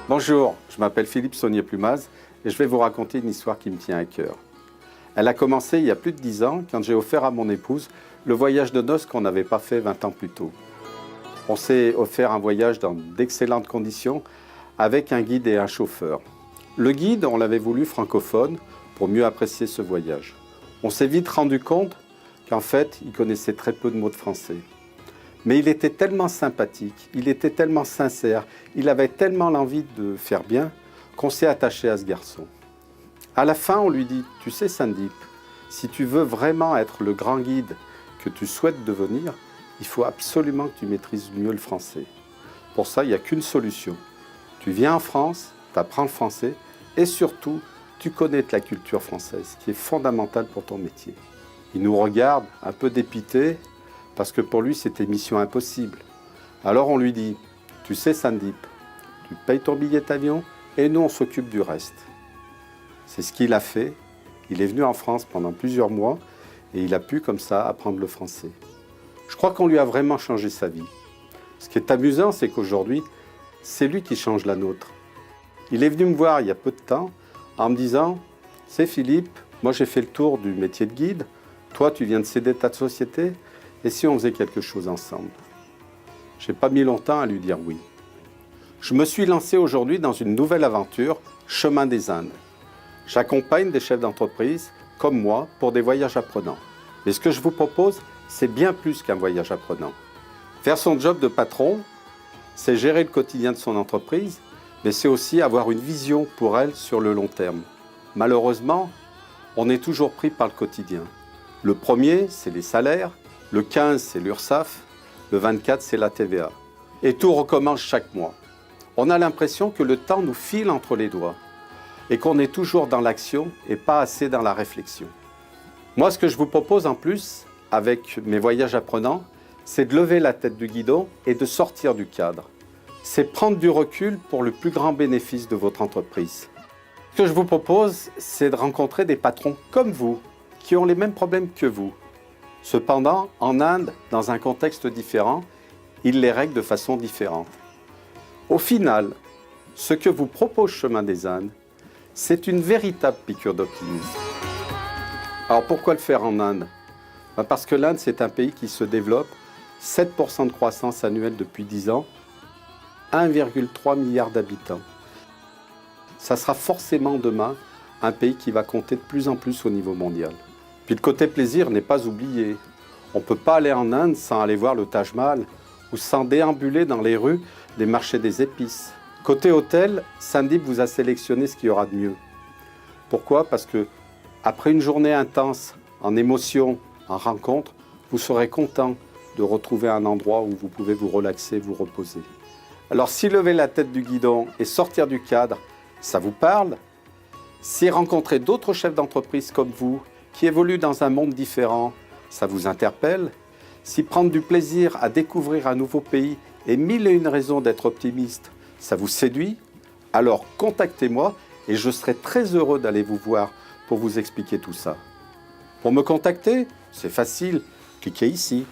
Bonjour, je m'appelle Philippe Saunier-Plumaz et je vais vous raconter une histoire qui me tient à cœur. Elle a commencé il y a plus de 10 ans quand j'ai offert à mon épouse le voyage de noces qu'on n'avait pas fait 20 ans plus tôt. On s'est offert un voyage dans d'excellentes conditions avec un guide et un chauffeur. Le guide, on l'avait voulu francophone pour mieux apprécier ce voyage. On s'est vite rendu compte qu'en fait, il connaissait très peu de mots de français. Mais il était tellement sympathique, il était tellement sincère, il avait tellement l'envie de faire bien qu'on s'est attaché à ce garçon. À la fin, on lui dit « Tu sais Sandip, si tu veux vraiment être le grand guide que tu souhaites devenir, il faut absolument que tu maîtrises mieux le français. Pour ça, il n'y a qu'une solution. Tu viens en France, tu apprends le français et surtout, tu connais la culture française, qui est fondamentale pour ton métier. » Il nous regarde un peu dépité, parce que pour lui, c'était mission impossible. Alors on lui dit, tu sais Sandip, tu payes ton billet d'avion et nous on s'occupe du reste. C'est ce qu'il a fait. Il est venu en France pendant plusieurs mois et il a pu comme ça apprendre le français. Je crois qu'on lui a vraiment changé sa vie. Ce qui est amusant, c'est qu'aujourd'hui, c'est lui qui change la nôtre. Il est venu me voir il y a peu de temps en me disant, c'est Philippe, moi j'ai fait le tour du métier de guide, toi tu viens de céder ta société, et si on faisait quelque chose ensemble? Je n'ai pas mis longtemps à lui dire oui. Je me suis lancé aujourd'hui dans une nouvelle aventure, Chemin des Indes. J'accompagne des chefs d'entreprise, comme moi, pour des voyages apprenants. Mais ce que je vous propose, c'est bien plus qu'un voyage apprenant. Faire son job de patron, c'est gérer le quotidien de son entreprise, mais c'est aussi avoir une vision pour elle sur le long terme. Malheureusement, on est toujours pris par le quotidien. Le premier, c'est les salaires. Le 15, c'est l'URSSAF, le 24, c'est la TVA. Et tout recommence chaque mois. On a l'impression que le temps nous file entre les doigts et qu'on est toujours dans l'action et pas assez dans la réflexion. Moi, ce que je vous propose en plus, avec mes voyages apprenants, c'est de lever la tête du guidon et de sortir du cadre. C'est prendre du recul pour le plus grand bénéfice de votre entreprise. Ce que je vous propose, c'est de rencontrer des patrons comme vous, qui ont les mêmes problèmes que vous. Cependant, en Inde, dans un contexte différent, ils les règlent de façon différente. Au final, ce que vous propose Chemin des Indes, c'est une véritable piqûre d'optimisme. Alors pourquoi le faire en Inde? Parce que l'Inde, c'est un pays qui se développe, 7% de croissance annuelle depuis 10 ans, 1,3 milliard d'habitants. Ça sera forcément demain un pays qui va compter de plus en plus au niveau mondial. Puis le côté plaisir n'est pas oublié. On ne peut pas aller en Inde sans aller voir le Taj Mahal ou sans déambuler dans les rues des marchés des épices. Côté hôtel, Sandip vous a sélectionné ce qu'il y aura de mieux. Pourquoi? Parce que après une journée intense, en émotion, en rencontre, vous serez content de retrouver un endroit où vous pouvez vous relaxer, vous reposer. Alors si lever la tête du guidon et sortir du cadre, ça vous parle? Si rencontrer d'autres chefs d'entreprise comme vous, qui évoluent dans un monde différent, ça vous interpelle? Si prendre du plaisir à découvrir un nouveau pays et 1001 raisons d'être optimiste, ça vous séduit? Alors contactez-moi et je serai très heureux d'aller vous voir pour vous expliquer tout ça. Pour me contacter, c'est facile, cliquez ici.